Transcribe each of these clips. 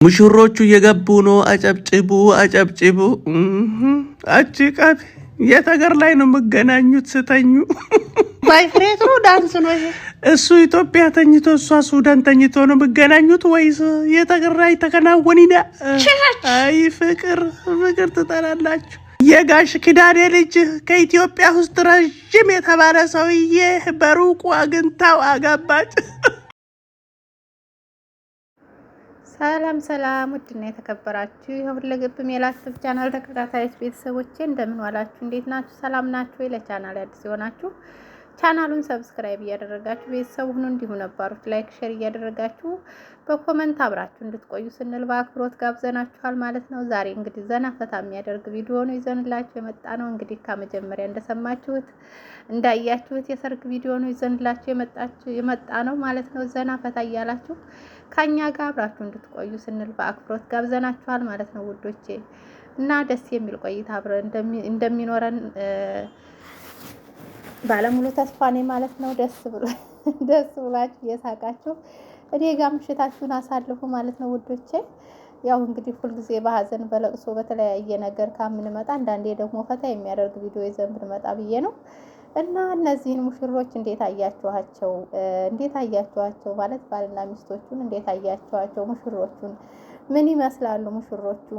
ሙሽሮቹ እየገቡ ነው። አጨብጭቡ አጨብጭቡ። አጭቃት የት ሀገር ላይ ነው የምገናኙት? ስተኙ ባይፍሬት ነው ዳንስ ነው ይሄ። እሱ ኢትዮጵያ ተኝቶ እሷ ሱዳን ተኝቶ ነው የምገናኙት ወይስ የት ሀገር ላይ ተከናወን? አይ ፍቅር ፍቅር ትጠላላችሁ። የጋሽ ኪዳኔ ልጅ ከኢትዮጵያ ውስጥ ረዥም የተባለ ሰውዬ በሩቁ አግኝታው አጋባች። ሰላም ሰላም፣ ውድና የተከበራችሁ የሁለገብ ሜላት ቻናል ተከታታዮች ቤተሰቦቼ እንደምን ዋላችሁ? እንዴት ናችሁ? ሰላም ናችሁ ወይ? ለቻናል አዲስ የሆናችሁ ቻናሉን ሰብስክራይብ እያደረጋችሁ ቤተሰብ ሁኑ። እንዲሁ ነባሩት ላይክ ሼር እያደረጋችሁ በኮመንት አብራችሁ እንድትቆዩ ስንል በአክብሮት ጋብዘናችኋል ማለት ነው። ዛሬ እንግዲህ ዘና ፈታ የሚያደርግ ቪዲዮ ነው ይዘንላችሁ የመጣ ነው። እንግዲህ ከመጀመሪያ እንደሰማችሁት እንዳያችሁት የሰርግ ቪዲዮ ነው ይዘንላችሁ የመጣ ነው ማለት ነው። ዘና ፈታ እያላችሁ ከኛ ጋር አብራችሁ እንድትቆዩ ስንል በአክብሮት ጋብዘናችኋል ማለት ነው ውዶቼ። እና ደስ የሚል ቆይታ አብረን እንደሚኖረን ባለሙሉ ተስፋ ነኝ ማለት ነው። ደስ ብላችሁ እየሳቃችሁ እኔ ጋር ምሽታችሁን አሳልፉ ማለት ነው ውዶቼ። ያው እንግዲህ ሁልጊዜ በሀዘን በለቅሶ በተለያየ ነገር ከምንመጣ አንዳንዴ ደግሞ ፈታ የሚያደርግ ቪዲዮ ይዘን ብንመጣ ብዬ ነው። እና እነዚህን ሙሽሮች እንዴት አያችኋቸው? ማለት ባልና ሚስቶቹን እንዴት አያችኋቸው? ሙሽሮቹን ምን ይመስላሉ?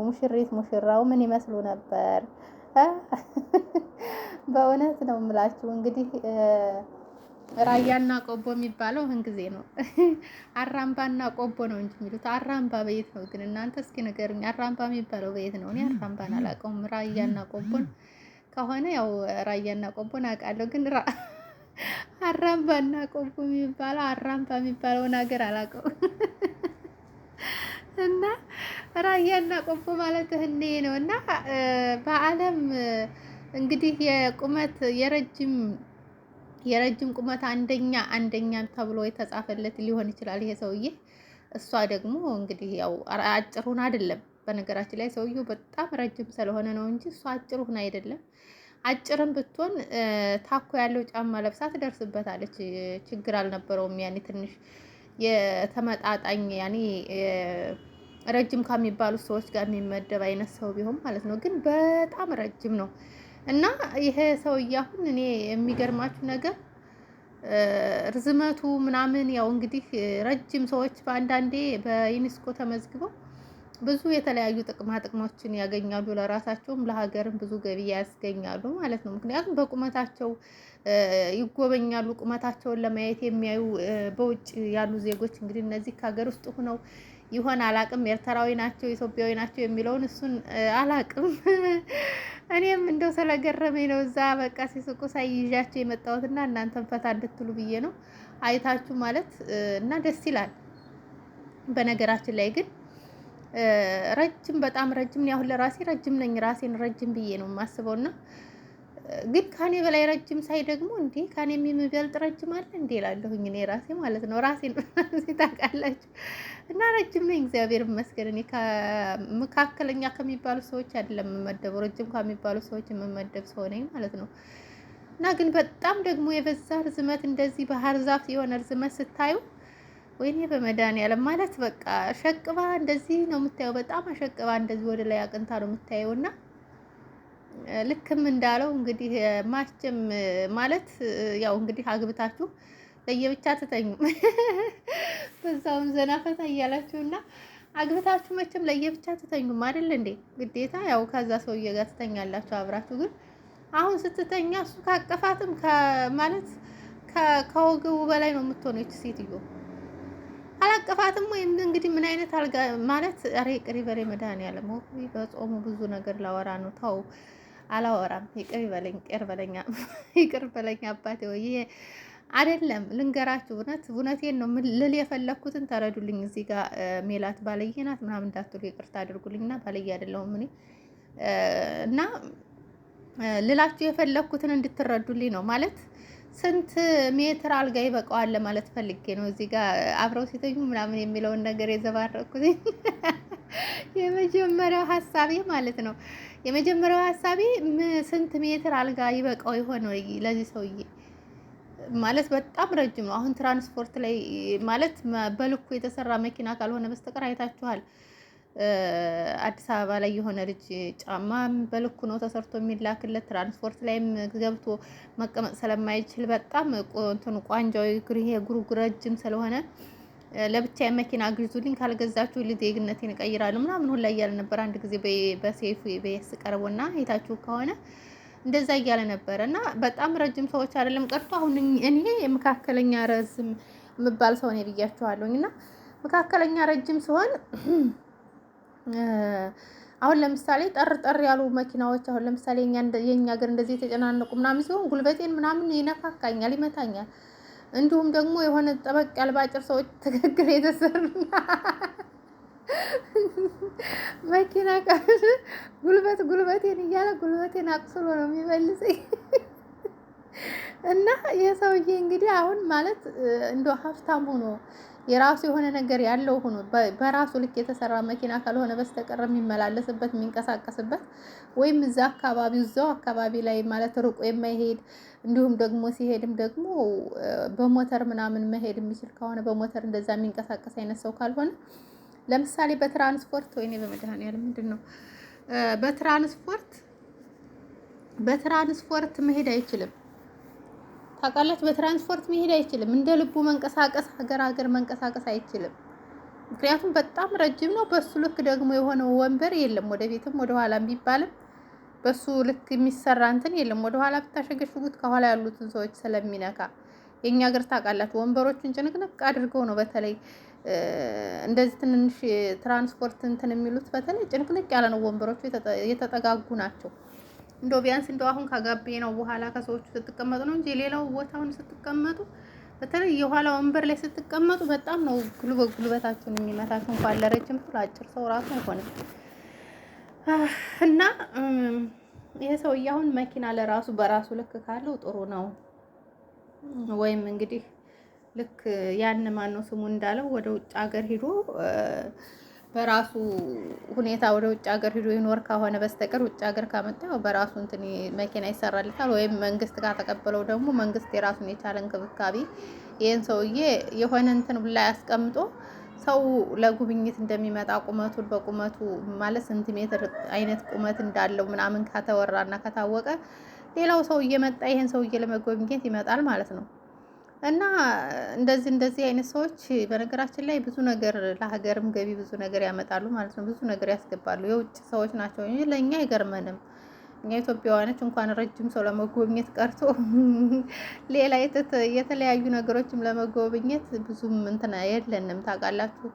ሙሽሪት ሙሽራው ምን ይመስሉ ነበር? በእውነት ነው የምላችሁ። እንግዲህ ራያና ቆቦ የሚባለው ይህን ጊዜ ነው። አራምባና ቆቦ ነው እንጂ የሚሉት አራምባ በየት ነው ግን እናንተ እስኪ ንገሩኝ። አራምባ የሚባለው በየት ነው? እኔ አራምባን አላውቀውም። ራያና ቆቦን ከሆነ ያው ራያና ቆቦን አውቃለሁ፣ ግን አራምባና ቆቦ የሚባለው አራምባ የሚባለውን ሀገር አላውቀውም። እና ራያና ቆቦ ማለት ህኔ ነው። እና በዓለም እንግዲህ የቁመት የረጅም ቁመት አንደኛ ተብሎ የተጻፈለት ሊሆን ይችላል ይሄ ሰውዬ። እሷ ደግሞ እንግዲህ ያው አጭሩን አይደለም። በነገራችን ላይ ሰውዬው በጣም ረጅም ስለሆነ ነው እንጂ እሷ አጭሩን አይደለም። አጭርም ብትሆን ታኮ ያለው ጫማ ለብሳ ትደርስበታለች፣ ችግር አልነበረውም። ያኔ ትንሽ የተመጣጣኝ ያኔ ረጅም ከሚባሉ ሰዎች ጋር የሚመደብ አይነት ሰው ቢሆን ማለት ነው። ግን በጣም ረጅም ነው። እና ይሄ ሰውዬ አሁን እኔ የሚገርማችሁ ነገር ርዝመቱ ምናምን ያው እንግዲህ ረጅም ሰዎች በአንዳንዴ በዩኔስኮ ተመዝግበው ብዙ የተለያዩ ጥቅሞችን ያገኛሉ፣ ለራሳቸውም ለሀገርም ብዙ ገቢ ያስገኛሉ ማለት ነው። ምክንያቱም በቁመታቸው ይጎበኛሉ። ቁመታቸውን ለማየት የሚያዩ በውጭ ያሉ ዜጎች እንግዲህ እነዚህ ከሀገር ውስጥ ሆነው ይሆን አላቅም፣ ኤርትራዊ ናቸው ኢትዮጵያዊ ናቸው የሚለውን እሱን አላቅም። እኔም እንደው ስለገረመኝ ነው እዛ በቃ ሲስቁ ሳይይዣቸው የመጣሁትና እናንተም ፈታ እንድትሉ ብዬ ነው አይታችሁ ማለት እና ደስ ይላል። በነገራችን ላይ ግን በጣም ረጅም ነው። አሁን ለራሴ ረጅም ነኝ፣ ራሴን ረጅም ብዬ ነው የማስበውና ግን ካኔ በላይ ረጅም ሳይ ደግሞ እንዴ ካኔ የሚበልጥ ረጅም አለ እንዴ እላለሁኝ እኔ ራሴ ማለት ነው። ራሴን ታውቃላችሁ። እና ረጅም ነኝ እግዚአብሔር ይመስገን። እኔ ከመካከለኛ ከሚባሉ ሰዎች አይደለም የምመደበው፣ ረጅም ከሚባሉ ሰዎች የምመደብ ሰው ነኝ ማለት ነው። እና ግን በጣም ደግሞ የበዛ ርዝመት እንደዚህ ባህር ዛፍ የሆነ ርዝመት ስታዩ ወይኔ በመድኃኒዓለም ማለት በቃ አሸቅባ እንደዚህ ነው የምታየው። በጣም አሸቅባ እንደዚህ ወደ ላይ አቅንታ ነው የምታየውና ልክም እንዳለው እንግዲህ ማስጨም ማለት ያው እንግዲህ አግብታችሁ ለየብቻ ትተኙ በዛውም ዘና ፈታ እያላችሁና አግብታችሁ መቼም ለየብቻ ትተኙም አይደል እንዴ? ግዴታ ያው ከዛ ሰውዬ ጋር ትተኛላችሁ አብራችሁ። ግን አሁን ስትተኛ እሱ ካቀፋትም ማለት ከወገቡ በላይ ነው የምትሆነው እቺ ሴትዮ። አላቀፋትም ወይም እንግዲህ ምን አይነት አልጋ ማለት አሬ ቅሪ በላይ መድኃኒዓለም በጾሙ ብዙ ነገር ላወራ ነው። ተው አላወራም። ይቅር በለኝ አባቴ ወይ አይደለም ልንገራችሁ። እውነቴን ነው ልል የፈለኩትን ተረዱልኝ። እዚህ ጋር ሜላት ባለየ ናት ምናምን እንዳትሉ ይቅርታ አድርጉልኝና ባለየ አይደለሁም እኔ እና ልላችሁ የፈለኩትን እንድትረዱልኝ ነው። ማለት ስንት ሜትር አልጋ ይበቃዋል ለማለት ፈልጌ ነው። እዚህ ጋር አብረው ሲተኙ ምናምን የሚለውን ነገር የዘባረኩት የመጀመሪያው ሐሳቤ ማለት ነው። የመጀመሪያው ሐሳቤ ስንት ሜትር አልጋ ይበቃው ይሆን ለዚህ ሰውዬ? ማለት በጣም ረጅም ነው። አሁን ትራንስፖርት ላይ ማለት በልኩ የተሰራ መኪና ካልሆነ በስተቀር አይታችኋል አዲስ አበባ ላይ የሆነ ልጅ ጫማ በልኩ ነው ተሰርቶ የሚላክለት። ትራንስፖርት ላይም ገብቶ መቀመጥ ስለማይችል በጣም እንትኑ ቋንጃው እግሩ ረጅም ስለሆነ ለብቻ የመኪና ግዙልኝ ካልገዛችሁ ዜግነቴን እቀይራለሁ ምናምን ሁላ እያለ ነበር። አንድ ጊዜ በሴፉ በየስ ቀርቦና አይታችሁ ከሆነ እንደዛ እያለ ነበረ። እና በጣም ረጅም ሰዎች አይደለም ቀርቶ አሁን እኔ የመካከለኛ ረዝም የምባል ሰው ነኝ ብያችኋለሁኝ። እና መካከለኛ ረጅም ሲሆን አሁን ለምሳሌ ጠር ያሉ መኪናዎች አሁን ለምሳሌ የኛ ሀገር እንደዚህ የተጨናነቁ ምናምን ሲሆን ጉልበቴን ምናምን ይነካካኛል፣ ይመታኛል። እንዲሁም ደግሞ የሆነ ጠበቅ ያለ ባጭር ሰዎች ትክክል የተሰሩ መኪና ጉልበቴን እያለ ጉልበቴን አቅስሎ ነው የሚመልሰኝ። እና የሰውዬ እንግዲህ አሁን ማለት እንደው ሀብታም ሆኖ የራሱ የሆነ ነገር ያለው ሆኖ በራሱ ልክ የተሰራ መኪና ካልሆነ በስተቀር የሚመላለስበት የሚንቀሳቀስበት ወይም እዛው አካባቢ ላይ ማለት ርቆ የማይሄድ እንዲሁም ደግሞ ሲሄድም ደግሞ በሞተር ምናምን መሄድ የሚችል ከሆነ በሞተር እንደዛ የሚንቀሳቀስ አይነት ሰው ካልሆነ ለምሳሌ በትራንስፖርት ወይኔ በመድኃኒዓለም ምንድን ነው በትራንስፖርት መሄድ አይችልም። ታውቃላችሁ፣ በትራንስፖርት መሄድ አይችልም። እንደ ልቡ መንቀሳቀስ ሀገር መንቀሳቀስ አይችልም። ምክንያቱም በጣም ረጅም ነው። በሱ ልክ ደግሞ የሆነ ወንበር የለም። ወደፊትም ወደ ኋላም ቢባልም በሱ ልክ የሚሰራ እንትን የለም። ወደ ኋላ ብታሸገሽጉት ከኋላ ያሉትን ሰዎች ስለሚነካ የኛ ሀገር ታውቃላችሁ፣ ወንበሮቹን ጭንቅንቅ አድርገው ነው በተለይ እንደዚህ ትንንሽ ትራንስፖርት እንትን የሚሉት በተለይ ጭንቅንቅ ያለ ነው። ወንበሮቹ የተጠጋጉ ናቸው። እንደው ቢያንስ እንደው አሁን ካጋቤ ነው በኋላ ከሰዎቹ ስትቀመጡ ነው እንጂ ሌላው ቦታውን ስትቀመጡ በተለይ የኋላ ወንበር ላይ ስትቀመጡ በጣም ነው ጉልበታችሁን የሚመታችሁ። እንኳን ለረጅም ሰው ለአጭር ሰው ራሱ አይሆንም። እና ይሄ ሰውዬ አሁን መኪና ለራሱ በራሱ ልክ ካለው ጥሩ ነው። ወይም እንግዲህ ልክ ያን ማነው ስሙ እንዳለው ወደ ውጭ ሀገር ሂዶ በራሱ ሁኔታ ወደ ውጭ ሀገር ሂዶ ይኖር ከሆነ በስተቀር ውጭ ሀገር ካመጣው በራሱ እንትን መኪና ይሰራልታል። ወይም መንግስት ጋር ተቀበለው ደግሞ መንግስት የራሱን የቻለ እንክብካቤ ይሄን ሰውዬ የሆነ እንትን ላይ አስቀምጦ ሰው ለጉብኝት እንደሚመጣ ቁመቱን በቁመቱ ማለት ሴንቲሜትር አይነት ቁመት እንዳለው ምናምን ከተወራና ከታወቀ ሌላው ሰው እየመጣ ይሄን ሰውዬ ለመጎብኘት ይመጣል ማለት ነው። እና እንደዚህ አይነት ሰዎች በነገራችን ላይ ብዙ ነገር ለሀገርም ገቢ ብዙ ነገር ያመጣሉ ማለት ነው። ብዙ ነገር ያስገባሉ። የውጭ ሰዎች ናቸው እንጂ ለእኛ አይገርመንም። እኛ ኢትዮጵያውያኖች እንኳን ረጅም ሰው ለመጎብኘት ቀርቶ ሌላ የተለያዩ ነገሮችም ለመጎብኘት ብዙም እንትን የለንም። ታውቃላችሁ፣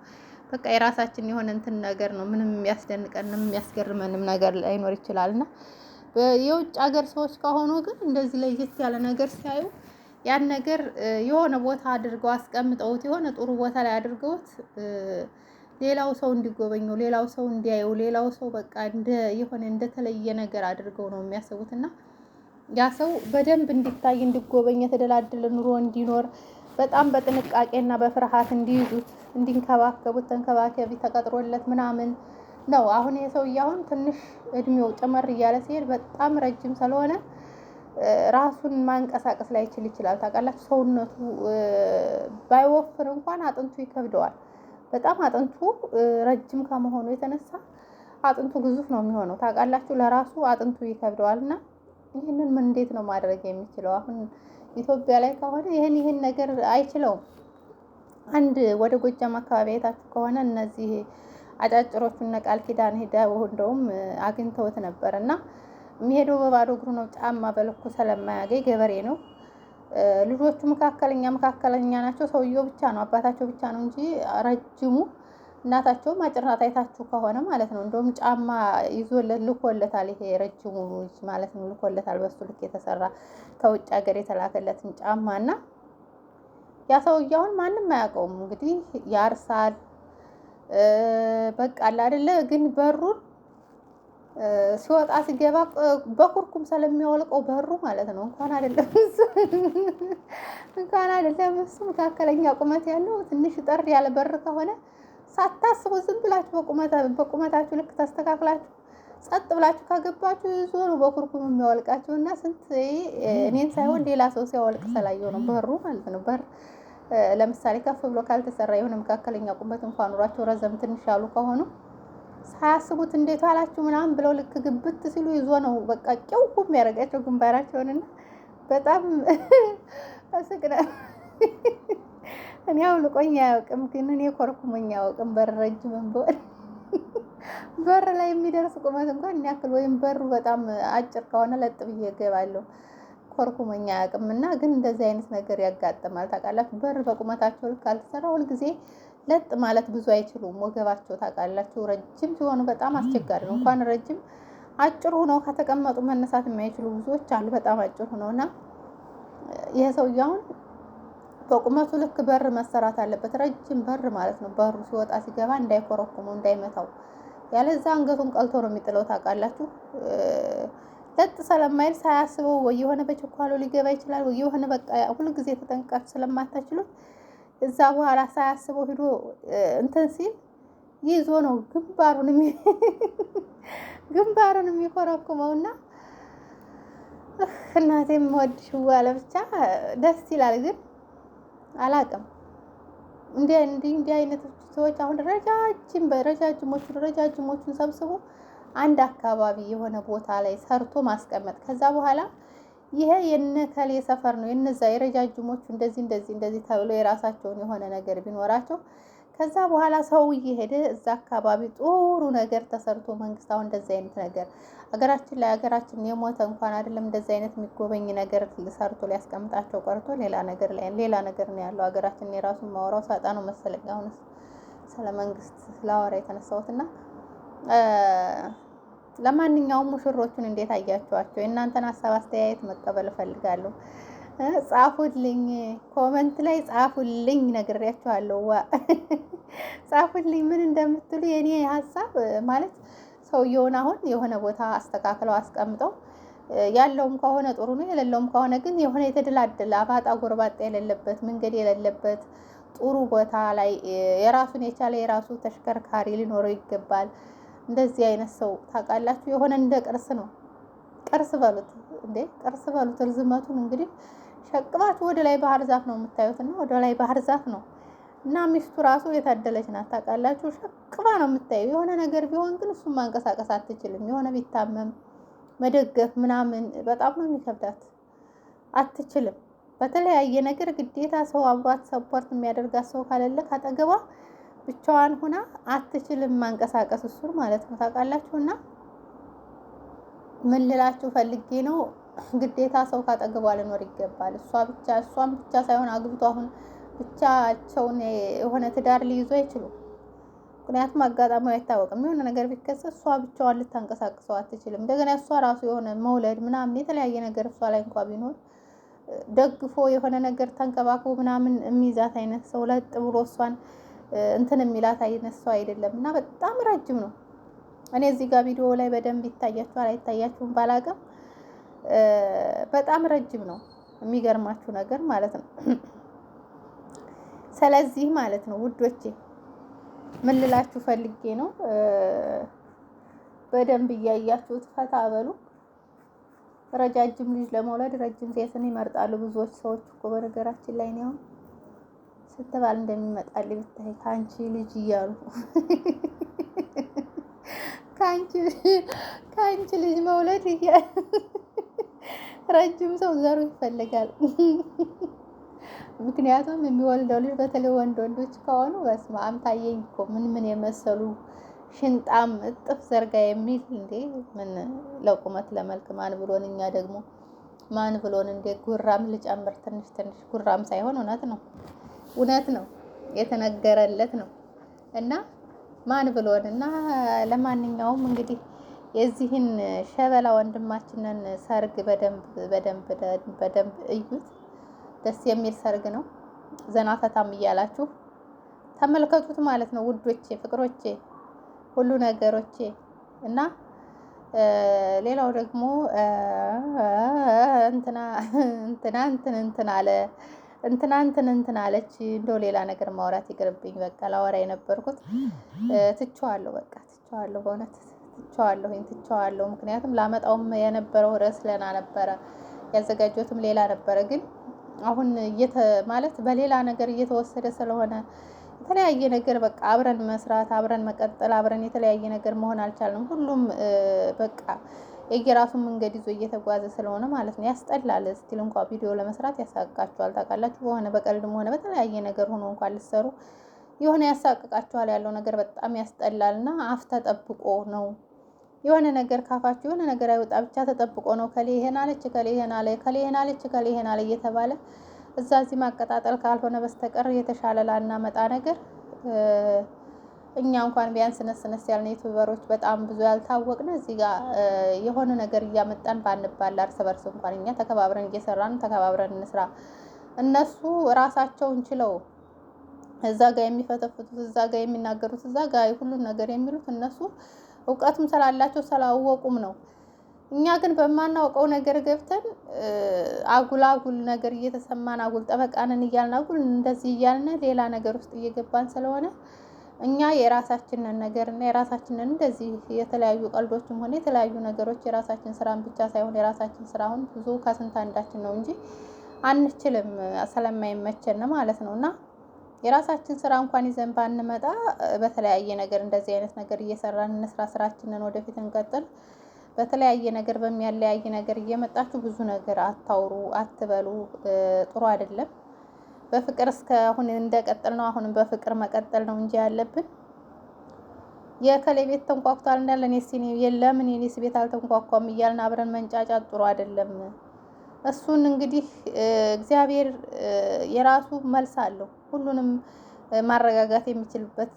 በቃ የራሳችን የሆነ እንትን ነገር ነው። ምንም የሚያስደንቀንም የሚያስገርመንም ነገር ላይኖር ይችላልና የውጭ ሀገር ሰዎች ከሆኑ ግን እንደዚህ ለየት ያለ ነገር ሲያዩ ያን ነገር የሆነ ቦታ አድርገው አስቀምጠውት የሆነ ጥሩ ቦታ ላይ አድርገውት ሌላው ሰው እንዲጎበኘው፣ ሌላው ሰው እንዲያየው፣ ሌላው ሰው በቃ የሆነ እንደተለየ ነገር አድርገው ነው የሚያስቡትና ያ ሰው በደንብ እንዲታይ እንዲጎበኝ የተደላደለ ኑሮ እንዲኖር በጣም በጥንቃቄና በፍርሃት እንዲይዙት እንዲንከባከቡት ተንከባከቢ ተቀጥሮለት ምናምን ነው። አሁን ይሄ ሰውዬ አሁን ትንሽ እድሜው ጨመር እያለ ሲሄድ በጣም ረጅም ስለሆነ ራሱን ማንቀሳቀስ ላይችል ይችላል። ታውቃላችሁ፣ ሰውነቱ ባይወፍር እንኳን አጥንቱ ይከብደዋል። በጣም አጥንቱ ረጅም ከመሆኑ የተነሳ አጥንቱ ግዙፍ ነው የሚሆነው። ታውቃላችሁ፣ ለራሱ አጥንቱ ይከብደዋል። እና ይህንን ምን እንዴት ነው ማድረግ የሚችለው? አሁን ኢትዮጵያ ላይ ከሆነ ይህን ነገር አይችለውም። አንድ ወደ ጎጃም አካባቢ አይታችሁ ከሆነ እነዚህ አጫጭሮቹን ቃል ኪዳን ሄደው እንደውም አግኝተውት ነበር እና የሚሄደው በባዶ እግሩ ነው። ጫማ በልኩ ስለማያገኝ ገበሬ ነው። ልጆቹ መካከለኛ ናቸው። ሰውየው ብቻ ነው አባታቸው ብቻ ነው እንጂ ረጅሙ እናታቸውም አጭር ናት። አይታችሁ ከሆነ ማለት ነው። እንደውም ጫማ ይዞለት ልኮለታል። ይሄ ረጅሙ ልጅ ማለት ነው ልኮለታል። በሱ ልክ የተሰራ ከውጭ ሀገር የተላከለትን ጫማ እና ያ ሰውዬው አሁን ማንም አያውቀውም። እንግዲህ ያርሳል በቃ አለ አይደለ? ግን በሩን ሲወጣ ሲገባ በኩርኩም ስለሚያወልቀው በሩ ማለት ነው። እንኳን አይደለም እሱ መካከለኛ ቁመት ያለው ትንሽ ጠር ያለ በር ከሆነ ሳታስቡ ዝም ብላችሁ በቁመታችሁ ልክ ተስተካክላችሁ ጸጥ ብላችሁ ካገባችሁ ይዞ ነው በኩርኩም የሚያወልቃችሁ። እና ስንት እኔን ሳይሆን ሌላ ሰው ሲያወልቅ ስላየው ነው በሩ ማለት ነው። በር ለምሳሌ ከፍ ብሎ ካልተሰራ የሆነ መካከለኛ ቁመት እንኳን ኑሯቸው ረዘም ትንሽ ያሉ ከሆኑ ሳያስቡት እንዴት አላችሁ ምናምን ብለው ልክ ግብት ሲሉ ይዞ ነው በቃ ቄው የሚያደርጋቸው ግንባራቸውንና በጣም አስቅና እኔ አውልቆኝ አያውቅም፣ ግን እኔ ኮርኩሞኝ አያውቅም። በር ረጅም ቢሆን በር ላይ የሚደርስ ቁመት እንኳን ያክል ወይም በሩ በጣም አጭር ከሆነ ለጥ ብዬ እገባለሁ። ኮርኩሞኝ አያውቅም። እና ግን እንደዚህ አይነት ነገር ያጋጥማል ታውቃላችሁ። በር በቁመታቸው ልክ አልተሰራ ሁልጊዜ ለጥ ማለት ብዙ አይችሉም። ወገባቸው ታውቃላችሁ ረጅም ሲሆኑ በጣም አስቸጋሪ ነው። እንኳን ረጅም አጭር ሆነው ከተቀመጡ መነሳት የማይችሉ ብዙዎች አሉ። በጣም አጭር ሆነውና ይሄ ሰውዬ አሁን በቁመቱ ልክ በር መሰራት አለበት። ረጅም በር ማለት ነው። በሩ ሲወጣ ሲገባ እንዳይኮረኩመው እንዳይመታው፣ ያለዛ አንገቱን ቀልቶ ነው የሚጥለው ታውቃላችሁ። ለጥ ስለማይል ሳያስበው ወይ የሆነ በችኳሎ ሊገባ ይችላል፣ ወይ የሆነ በቃ ሁልጊዜ ተጠንቃችሁ ስለማታችሉት እዛ በኋላ ሳያስበው ሂዶ እንትን ሲል ይዞ ነው ግንባሩን የሚኮረኩመውና እናቴም ወድሽ ዋለ ብቻ ደስ ይላል። ግን አላውቅም እንዲህ አይነት ሰዎች አሁን ረጃጅሞቹን ሰብስቦ አንድ አካባቢ የሆነ ቦታ ላይ ሰርቶ ማስቀመጥ፣ ከዛ በኋላ ይሄ የነከሌ ሰፈር ነው የነዛ የረጃጅሞቹ እንደዚህ ተብሎ የራሳቸውን የሆነ ነገር ቢኖራቸው ከዛ በኋላ ሰው እየሄደ እዛ አካባቢ ጥሩ ነገር ተሰርቶ መንግስት አሁን እንደዚህ አይነት ነገር ሀገራችን የሞተ እንኳን አይደለም እንደዚህ አይነት የሚጎበኝ ነገር ሰርቶ ሊያስቀምጣቸው ቀርቶ ሌላ ነገር ነው ያለው። ሀገራችን የራሱን ማወራው ሳጣ ነው መሰለኝ አሁን ስለ መንግስት ላወራ የተነሳሁትና ለማንኛውም ሙሽሮቹን እንዴት አያችኋቸው? የእናንተን ሀሳብ አስተያየት መቀበል እፈልጋለሁ። ጻፉልኝ፣ ኮመንት ላይ ጻፉልኝ፣ ነግሬያችኋለሁ። ጻፉልኝ ምን እንደምትሉ። የኔ ሀሳብ ማለት ሰውየውን አሁን የሆነ ቦታ አስተካክለው አስቀምጠው ያለውም ከሆነ ጥሩ ነው፣ የሌለውም ከሆነ ግን የሆነ የተደላደለ አባጣ ጎርባጣ የሌለበት መንገድ የሌለበት ጥሩ ቦታ ላይ የራሱን የቻለ የራሱ ተሽከርካሪ ሊኖረው ይገባል። እንደዚህ አይነት ሰው ታውቃላችሁ የሆነ እንደ ቅርስ ነው። ቅርስ በሉት እንዴ ቅርስ በሉት። ርዝመቱን እንግዲህ ሸቅባችሁ ወደ ላይ ባህር ዛፍ ነው የምታዩትና ወደ ላይ ባህር ዛፍ ነው እና ሚስቱ ራሱ የታደለች ናት ታውቃላችሁ። ሸቅባ ነው የምታዩ። የሆነ ነገር ቢሆን ግን እሱን ማንቀሳቀስ አትችልም። የሆነ ቢታመም መደገፍ ምናምን በጣም ነው የሚከብዳት፣ አትችልም። በተለያየ ነገር ግዴታ ሰው አብሯት ሰፖርት የሚያደርጋት ሰው ካለለ ካጠገቧ ብቻዋን ሆና አትችልም ማንቀሳቀስ እሱን ማለት ነው ታውቃላችሁና ምን ልላችሁ ፈልጌ ነው ግዴታ ሰው ካጠገቧ ሊኖር ይገባል። እሷም ብቻ ሳይሆን አግብቶ አሁን ብቻቸውን የሆነ ትዳር ሊይዙ አይችሉም። ምክንያቱም አጋጣሚው አይታወቅም። የሆነ ነገር ቢከሰት እሷ ብቻዋን ልታንቀሳቅሰው አትችልም። እንደገና እሷ ራሱ የሆነ መውለድ ምናምን የተለያየ ነገር እሷ ላይ እንኳን ቢኖር ደግፎ የሆነ ነገር ተንከባክቦ ምናምን የሚይዛት አይነት ሰው ለጥ ብሎ እሷን እንትን የሚላት አይነት ሰው አይደለም እና በጣም ረጅም ነው። እኔ እዚህ ጋር ቪዲዮ ላይ በደንብ ይታያችኋል አይታያችሁም ባላቅም በጣም ረጅም ነው። የሚገርማችሁ ነገር ማለት ነው። ስለዚህ ማለት ነው ውዶቼ ምን ልላችሁ ፈልጌ ነው በደንብ እያያችሁት ፈታ በሉ። ረጃጅም ልጅ ለመውለድ ረጅም ሴትን ይመርጣሉ ብዙዎች ሰዎች እኮ። በነገራችን ላይ ነው ስትባል እንደሚመጣልኝ ብታይ ካንቺ ልጅ እያሉ ካንቺ ልጅ መውለድ ረጅም ሰው ዘሩ ይፈልጋል። ምክንያቱም የሚወልደው ልጅ በተለይ ወንዶች ከሆኑ በስመ አብ ታየኝ እኮ ምን የመሰሉ ሽንጣም እጥፍ ዘርጋ የሚል እንዴ ምን ለቁመት ለመልክ ማን ብሎን እኛ ደግሞ ማን ብሎን እንደ ጉራም ልጨምር ትንሽ ጉራም ሳይሆን እውነት ነው የተነገረለት ነው እና ማን ብሎን እና ለማንኛውም እንግዲህ የዚህን ሸበላ ወንድማችንን ሰርግ በደንብ እዩት። ደስ የሚል ሰርግ ነው። ዘና ፈታም እያላችሁ ተመልከቱት ማለት ነው ውዶቼ፣ ፍቅሮቼ፣ ሁሉ ነገሮቼ እና ሌላው ደግሞ እንትና አለች። እንደው ሌላ ነገር ማውራት ይቅርብኝ። በቃ ላወራ የነበርኩት ትቼዋለሁ። በቃ ትቼዋለሁ፣ በእውነት ትቼዋለሁ። ምክንያቱም ላመጣውም የነበረው ርዕስ ለና ነበረ፣ ያዘጋጀሁትም ሌላ ነበረ። ግን አሁን ማለት በሌላ ነገር እየተወሰደ ስለሆነ የተለያየ ነገር በቃ አብረን መስራት፣ አብረን መቀጠል፣ አብረን የተለያየ ነገር መሆን አልቻልንም። ሁሉም በቃ የየራሱን መንገድ ይዞ እየተጓዘ ስለሆነ ማለት ነው። ያስጠላል። ስቲል እንኳን ቪዲዮ ለመስራት ያሳቅቃችኋል። ታውቃላችሁ፣ በሆነ በቀልድም ሆነ በተለያየ ነገር ሆኖ እንኳን ልትሰሩ የሆነ ያሳቅቃችኋል። ያለው ነገር በጣም ያስጠላልና አፍ ተጠብቆ ነው የሆነ ነገር ካፋችሁ የሆነ ነገር አይወጣ ብቻ ተጠብቆ ነው ከሌ ይሄን አለች፣ ከሌ ይሄን አለ፣ ከሌ ይሄን አለች፣ ከሌ ይሄን አለ እየተባለ እዛ እዚህ ማቀጣጠል ካልሆነ በስተቀር የተሻለ ላናመጣ ነገር እኛ እንኳን ቢያንስ ነስነስ ያልን ዩቲዩበሮች በጣም ብዙ ያልታወቅን እዚህ ጋር የሆነ ነገር እያመጣን ባንባላ እርስ በርስ እንኳን እኛ ተከባብረን እየሰራን ተከባብረን እንስራ። እነሱ ራሳቸውን ችለው እዛ ጋር የሚፈተፍቱት እዛ ጋር የሚናገሩት እዛ ጋር ሁሉን ነገር የሚሉት እነሱ እውቀቱም ስላላቸው ስላወቁም ነው። እኛ ግን በማናውቀው ነገር ገብተን አጉል ነገር እየተሰማን አጉል ጠበቃንን እያልን አጉል እንደዚህ እያልን ሌላ ነገር ውስጥ እየገባን ስለሆነ እኛ የራሳችንን ነገር እና የራሳችንን እንደዚህ የተለያዩ ቀልዶችም ሆነ የተለያዩ ነገሮች የራሳችን ስራን ብቻ ሳይሆን የራሳችን ስራውን ብዙ ከስንት አንዳችን ነው እንጂ አንችልም ስለማይመቸን ማለት ነውና የራሳችን ስራ እንኳን ይዘን ባንመጣ በተለያየ ነገር እንደዚህ አይነት ነገር እየሰራን እንስራ፣ ስራችንን ወደፊት እንቀጥል። በተለያየ ነገር በሚያለያይ ነገር እየመጣችሁ ብዙ ነገር አታውሩ፣ አትበሉ። ጥሩ አይደለም። በፍቅር እስካሁን እንደቀጠል ነው። አሁንም በፍቅር መቀጠል ነው እንጂ ያለብን የከሌ ቤት ተንኳኩቷል እንዳለን የሲኒ የለምን የኔስ ቤት አልተንኳኳም እያልን አብረን መንጫጫት ጥሩ አይደለም። እሱን እንግዲህ እግዚአብሔር የራሱ መልስ አለው። ሁሉንም ማረጋጋት የሚችልበት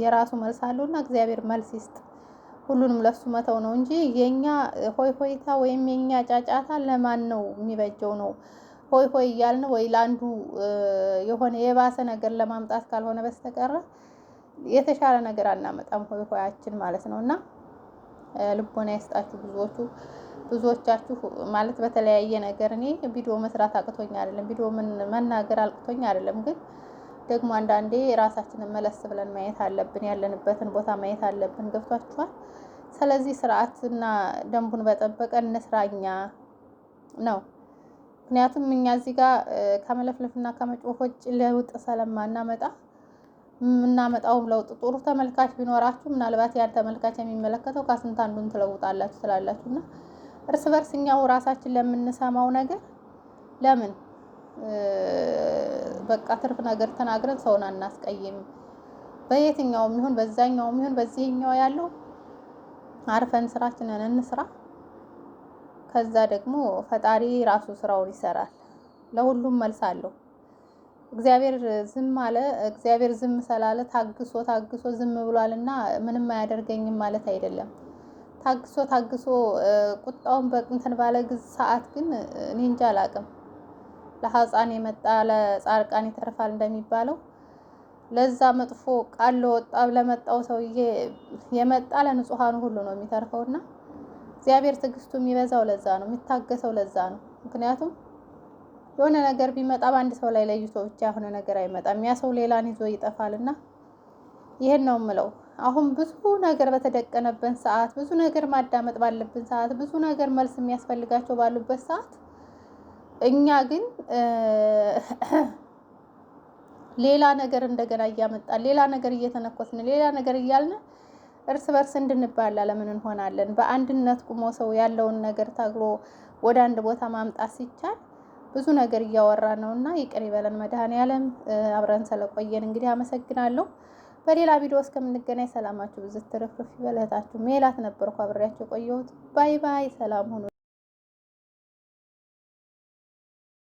የራሱ መልስ አለውና እግዚአብሔር መልስ ይስጥ። ሁሉንም ለሱ መተው ነው እንጂ የኛ ሆይ ሆይታ ወይም የኛ ጫጫታ ለማን ነው የሚበጀው? ነው ሆይ ሆይ እያልን ወይ ለአንዱ የሆነ የባሰ ነገር ለማምጣት ካልሆነ በስተቀር የተሻለ ነገር አናመጣም። ሆይ ሆያችን ማለት ነውና ልቦና ይስጣችሁ። ብዙዎቻችሁ ማለት በተለያየ ነገር እኔ ቪዲዮ መስራት አቅቶኝ አይደለም፣ ቪዲዮ መናገር አቅቶኝ አይደለም። ግን ደግሞ አንዳንዴ ራሳችንን መለስ ብለን ማየት አለብን፣ ያለንበትን ቦታ ማየት አለብን። ገብቷችኋል? ስለዚህ ስርዓትና ደንቡን በጠበቀ እንስራኛ ነው። ምክንያቱም እኛ እዚህ ጋር ከመለፍለፍና ከመጮህ ውጭ ለውጥ ስለማናመጣ የምናመጣውም ለውጥ ጥሩ ተመልካች ቢኖራችሁ ምናልባት ያን ተመልካች የሚመለከተው ከስንት አንዱን ትለውጣላችሁ ስላላችሁና እርስ በርስ እኛው ራሳችን ለምንሰማው ነገር ለምን በቃ ትርፍ ነገር ተናግረን ሰውን አናስቀይም። በየትኛውም ይሁን በዛኛውም ይሁን በዚህኛው ያለው አርፈን ስራችንን እንስራ። ከዛ ደግሞ ፈጣሪ ራሱ ስራውን ይሰራል። ለሁሉም መልስ አለው። እግዚአብሔር ዝም አለ፣ እግዚአብሔር ዝም ስላለ ታግሶ ዝም ብሏልና ምንም አያደርገኝም ማለት አይደለም። ታግሶ ቁጣውን በእንትን ባለ ሰዓት ግን እኔ እንጃ አላቅም። ለሐፃን የመጣ ለጻርቃን ይተርፋል እንደሚባለው ለዛ መጥፎ ቃል ለመጣው ሰውዬ የመጣ ለንጹሃኑ ሁሉ ነው የሚተርፈውና እግዚአብሔር ትዕግስቱ የሚበዛው ለዛ ነው፣ የሚታገሰው ለዛ ነው። ምክንያቱም የሆነ ነገር ቢመጣ በአንድ ሰው ላይ ለይቶ ብቻ የሆነ ነገር አይመጣም። ያ ሰው ሌላን ይዞ ይጠፋልና ይሄን ነው የምለው። አሁን ብዙ ነገር በተደቀነበት ሰዓት፣ ብዙ ነገር ማዳመጥ ባለብን ሰዓት፣ ብዙ ነገር መልስ የሚያስፈልጋቸው ባሉበት ሰዓት እኛ ግን ሌላ ነገር እንደገና እያመጣን ሌላ ነገር እየተነኮስን ሌላ ነገር እያልን እርስ በርስ እንድንባላ ለምን እንሆናለን? በአንድነት ቁሞ ሰው ያለውን ነገር ታግሎ ወደ አንድ ቦታ ማምጣት ሲቻል ብዙ ነገር እያወራ ነውና ይቅር ይበለን መድኃኔዓለም። አብረን ስለቆየን እንግዲህ አመሰግናለሁ። በሌላ ቪዲዮ እስከምንገናኝ ሰላማችሁ ብዙ ትርፍርፍ ይበል። እህታችሁ ሜላት ነበርኩ አብሬያችሁ ቆየሁት። ባይ ባይ። ሰላም ሁኑ።